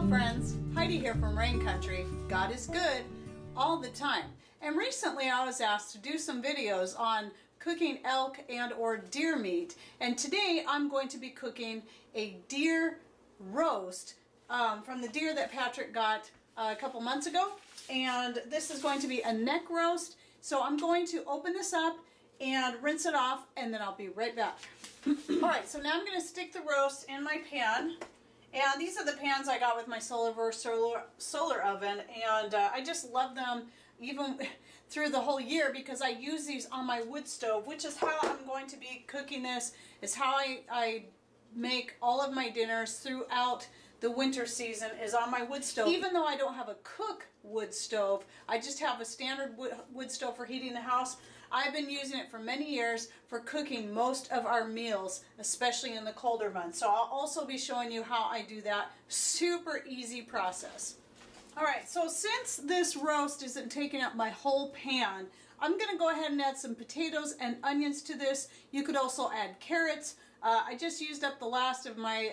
Hello friends, Heidi here from Rain Country. God is good all the time. And recently I was asked to do some videos on cooking elk and or deer meat. And today I'm going to be cooking a deer roast from the deer that Patrick got a couple months ago. And this is going to be a neck roast. So I'm going to open this up and rinse it off, and then I'll be right back. Alright, so now I'm going to stick the roast in my pan. And these are the pans I got with my solar oven, and I just love them even through the whole year because I use these on my wood stove, which is how I'm going to be cooking this. It's how I make all of my dinners throughout the winter season, is on my wood stove. Even though I don't have a cook wood stove, I just have a standard wood stove for heating the house. I've been using it for many years for cooking most of our meals, especially in the colder months. So I'll also be showing you how I do that. Super easy process. Alright, so since this roast isn't taking up my whole pan, I'm going to go ahead and add some potatoes and onions to this. You could also add carrots. I just used up the last of my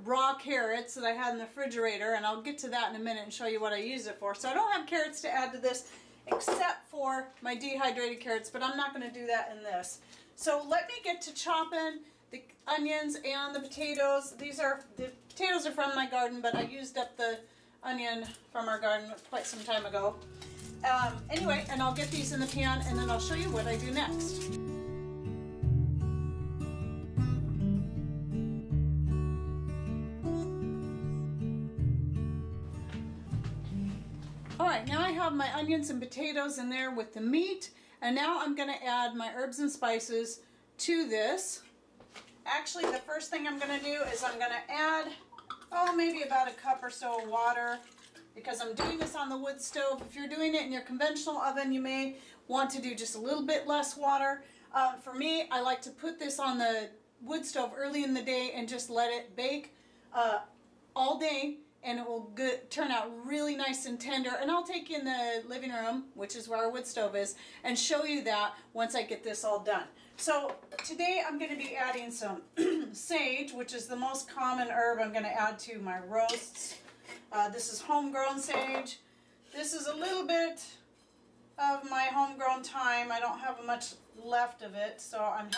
raw carrots that I had in the refrigerator, and I'll get to that in a minute and show you what I use it for. So I don't have carrots to add to this except for my dehydrated carrots, but I'm not going to do that in this. So let me get to chopping the onions and the potatoes. The potatoes are from my garden, but I used up the onion from our garden quite some time ago. Anyway, and I'll get these in the pan, and then I'll show you what I do next. Alright, now I have my onions and potatoes in there with the meat, and now I'm going to add my herbs and spices to this. Actually, the first thing I'm going to do is I'm going to add, maybe about a cup or so of water, because I'm doing this on the wood stove. If you're doing it in your conventional oven, you may want to do just a little bit less water. For me, I like to put this on the wood stove early in the day and just let it bake all day, and it will turn out really nice and tender. And I'll take you in the living room, which is where our wood stove is, and show you that once I get this all done. So today I'm going to be adding some sage, which is the most common herb I'm going to add to my roasts. This is homegrown sage. This is a little bit of my homegrown thyme. I don't have much left of it, so I'm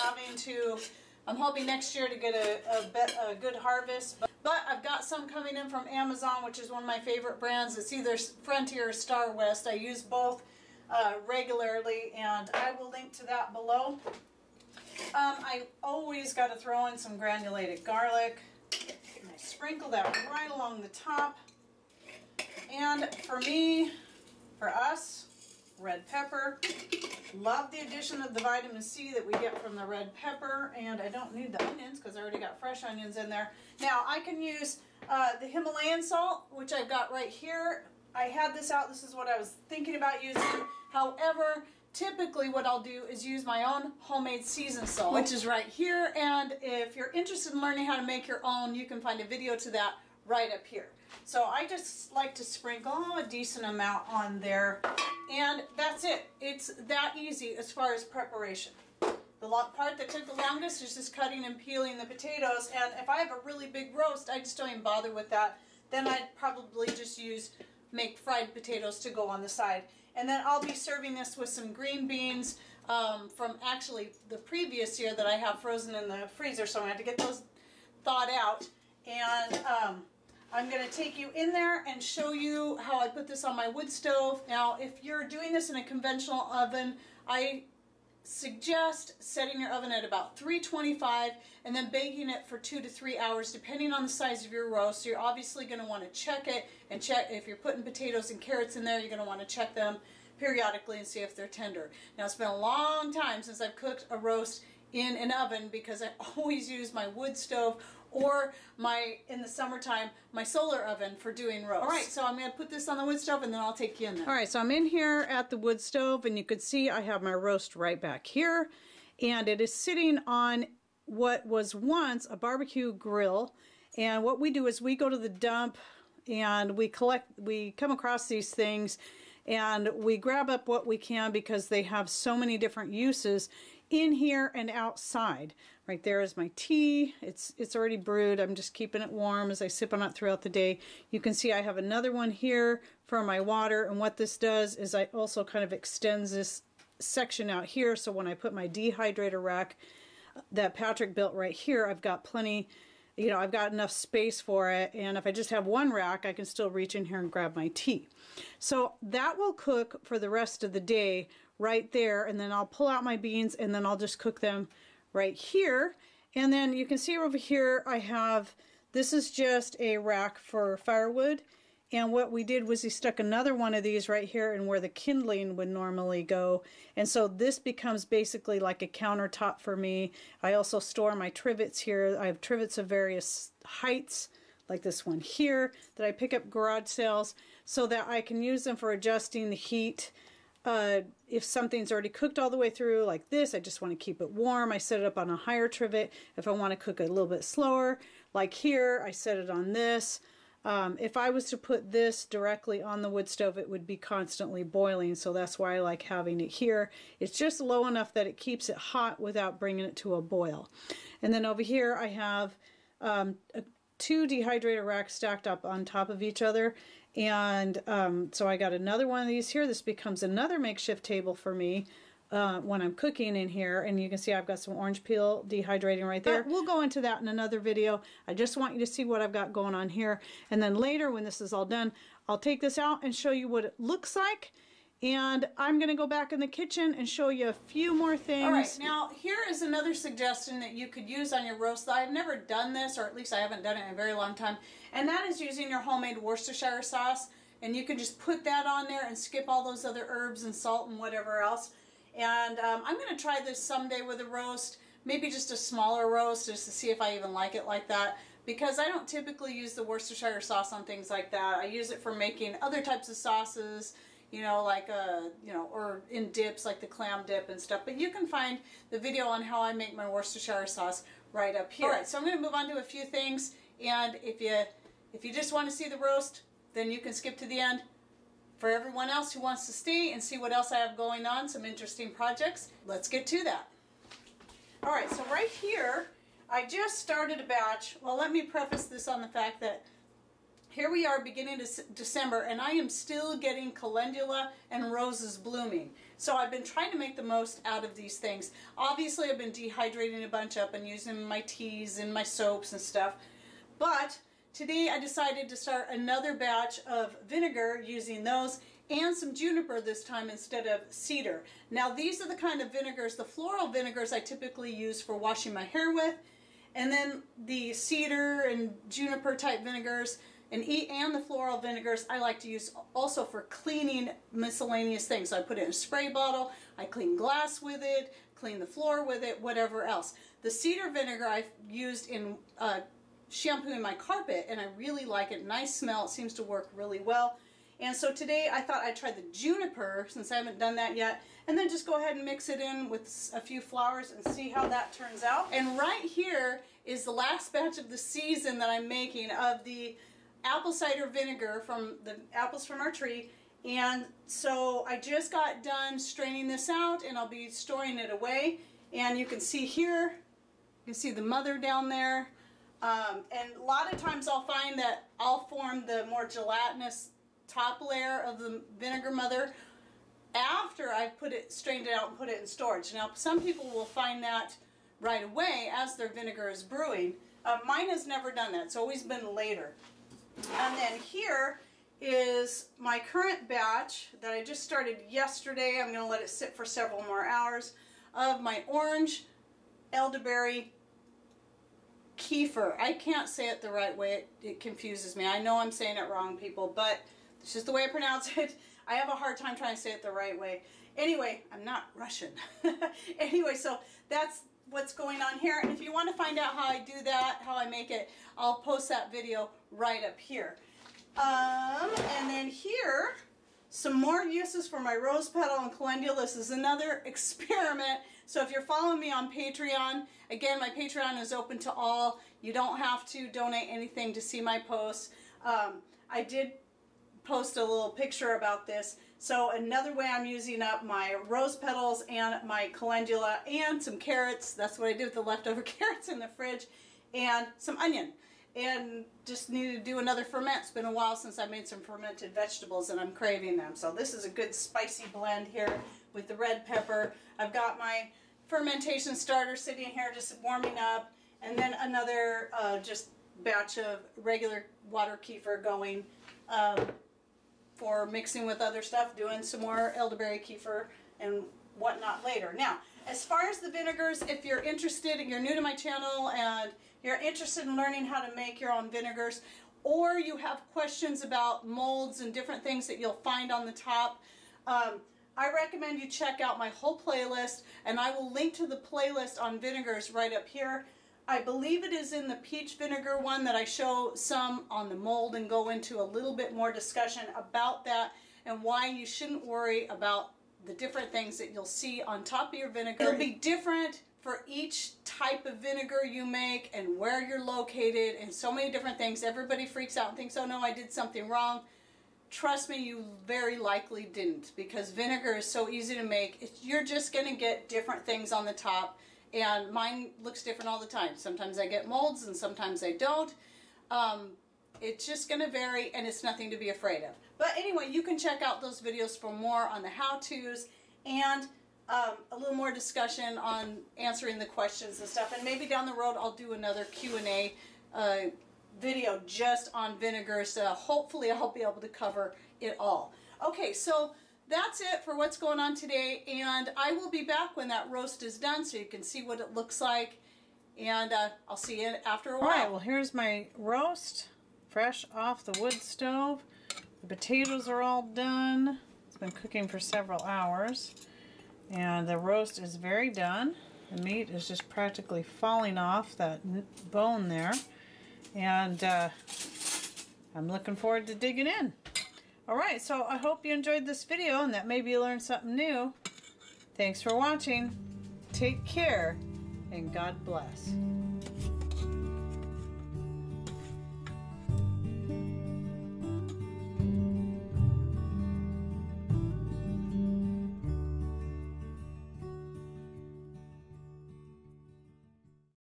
hoping next year to get a good harvest. But I've got some coming in from Amazon, which is one of my favorite brands. It's either Frontier or Star West. I use both regularly, and I will link to that below. I always got to throw in some granulated garlic. And I sprinkle that right along the top. And for us, red pepper. Love the addition of the vitamin C that we get from the red pepper, and I don't need the onions because I already got fresh onions in there. Now I can use the Himalayan salt, which I've got right here. I had this out. This is what I was thinking about using. However, typically what I'll do is use my own homemade seasoned salt, which is right here. And if you're interested in learning how to make your own, you can find a video to that right up here. So I just like to sprinkle a decent amount on there, and that's it. It's that easy as far as preparation. The part that took the longest is just cutting and peeling the potatoes, and if I have a really big roast, I just don't even bother with that. Then I'd probably just make fried potatoes to go on the side. And then I'll be serving this with some green beans from actually the previous year that I have frozen in the freezer, so I'm going to have to get those thawed out. And I'm going to take you in there and show you how I put this on my wood stove. Now, if you're doing this in a conventional oven, I suggest setting your oven at about 325 and then baking it for 2 to 3 hours depending on the size of your roast. So you're obviously going to want to check it, and check if you're putting potatoes and carrots in there, you're going to want to check them periodically and see if they're tender. Now, it's been a long time since I've cooked a roast in an oven because I always use my wood stove or in the summertime, my solar oven for doing roast. Alright, so I'm going to put this on the wood stove and then I'll take you in there. Alright, so I'm in here at the wood stove, and you can see I have my roast right back here, and it is sitting on what was once a barbecue grill. And what we do is we go to the dump and we come across these things and we grab up what we can because they have so many different uses in here and outside. Right there is my tea. It's already brewed. I'm just keeping it warm as I sip on it throughout the day. You can see I have another one here for my water, and what this does is I also kind of extends this section out here, so when I put my dehydrator rack that Patrick built right here, I've got plenty, you know, I've got enough space for it, and if I just have one rack, I can still reach in here and grab my tea. So that will cook for the rest of the day right there, and then I'll pull out my beans and then I'll just cook them right here. And then you can see over here I have, this is just a rack for firewood, and what we did was he stuck another one of these right here and where the kindling would normally go, and so this becomes basically like a countertop for me. I also store my trivets here. I have trivets of various heights, like this one here, that I pick up garage sales so that I can use them for adjusting the heat. If something's already cooked all the way through like this, I just want to keep it warm, I set it up on a higher trivet. If I want to cook it a little bit slower, like here, I set it on this. If I was to put this directly on the wood stove, it would be constantly boiling, so that's why I like having it here. It's just low enough that it keeps it hot without bringing it to a boil. And then over here I have two dehydrator racks stacked up on top of each other, and so I got another one of these here. This becomes another makeshift table for me when I'm cooking in here, and you can see I've got some orange peel dehydrating right there. But we'll go into that in another video. I just want you to see what I've got going on here, and then later when this is all done, I'll take this out and show you what it looks like, and I'm gonna go back in the kitchen and show you a few more things. All right, now here is another suggestion that you could use on your roast. I've never done this, or at least I haven't done it in a very long time, and that is using your homemade Worcestershire sauce, and you can just put that on there and skip all those other herbs and salt and whatever else. And I'm going to try this someday with a roast, maybe just a smaller roast, just to see if I even like it like that, because I don't typically use the Worcestershire sauce on things like that. I use it for making other types of sauces, you know, like you know, or in dips like the clam dip and stuff. But you can find the video on how I make my Worcestershire sauce right up here. All right, so I'm going to move on to a few things, and if you just want to see the roast, then you can skip to the end. For everyone else who wants to stay and see what else I have going on, some interesting projects, let's get to that. All right, so right here, I just started a batch. Well, let me preface this on the fact that here we are beginning December, and I am still getting calendula and roses blooming. So I've been trying to make the most out of these things. Obviously, I've been dehydrating a bunch up and using my teas and my soaps and stuff, but today I decided to start another batch of vinegar using those and some juniper this time instead of cedar. Now these are the kind of vinegars, the floral vinegars I typically use for washing my hair with, and then the cedar and juniper type vinegars and the floral vinegars I like to use also for cleaning miscellaneous things. So I put it in a spray bottle, I clean glass with it, clean the floor with it, whatever else. The cedar vinegar I've used in shampooing my carpet, and I really like it. Nice smell. It seems to work really well. And so today I thought I'd try the juniper, since I haven't done that yet, and then just go ahead and mix it in with a few flowers and see how that turns out. And right here is the last batch of the season that I'm making of the apple cider vinegar from the apples from our tree. And so I just got done straining this out, and I'll be storing it away. And you can see here, you can see the mother down there. And a lot of times I'll find that I'll form the more gelatinous top layer of the vinegar mother after I've strained it out and put it in storage. Now some people will find that right away as their vinegar is brewing. Mine has never done that. It's always been later. And then here is my current batch that I just started yesterday. I'm going to let it sit for several more hours of my orange elderberry kefir. I can't say it the right way. It confuses me. I know I'm saying it wrong, people, but it's just the way I pronounce it. I have a hard time trying to say it the right way. Anyway, I'm not Russian. Anyway, so that's what's going on here. And if you want to find out how I do that, how I make it, I'll post that video right up here. And then here, some more uses for my rose petal and calendula. This is another experiment. So if you're following me on Patreon, again, my Patreon is open to all. You don't have to donate anything to see my posts. I did post a little picture about this. So another way I'm using up my rose petals and my calendula and some carrots. That's what I did with the leftover carrots in the fridge, and some onion. And just need to do another ferment. It's been a while since I made some fermented vegetables and I'm craving them. So this is a good spicy blend here with the red pepper. I've got my fermentation starter sitting here just warming up, and then another just batch of regular water kefir going for mixing with other stuff, doing some more elderberry kefir and whatnot later. Now, as far as the vinegars, if you're interested, you're new to my channel and you're interested in learning how to make your own vinegars, or you have questions about molds and different things that you'll find on the top, I recommend you check out my whole playlist, and I will link to the playlist on vinegars right up here. I believe it is in the peach vinegar one that I show some on the mold and go into a little bit more discussion about that and why you shouldn't worry about the different things that you'll see on top of your vinegar. It'll be different for each type of vinegar you make and where you're located and so many different things. Everybody freaks out and thinks, oh no, I did something wrong. Trust me, you very likely didn't, because vinegar is so easy to make. You're just going to get different things on the top, and mine looks different all the time. Sometimes I get molds and sometimes I don't. It's just going to vary, and it's nothing to be afraid of. But anyway, you can check out those videos for more on the how-tos and a little more discussion on answering the questions and stuff. And maybe down the road I'll do another Q&A video just on vinegars. Hopefully I'll be able to cover it all. Okay, so that's it for what's going on today, and I will be back when that roast is done so you can see what it looks like, and I'll see you after a while. Alright, well here's my roast, fresh off the wood stove. The potatoes are all done. It's been cooking for several hours, and the roast is very done. The meat is just practically falling off that bone there, and I'm looking forward to digging in. Alright, so I hope you enjoyed this video and that maybe you learned something new. Thanks for watching. Take care, and God bless.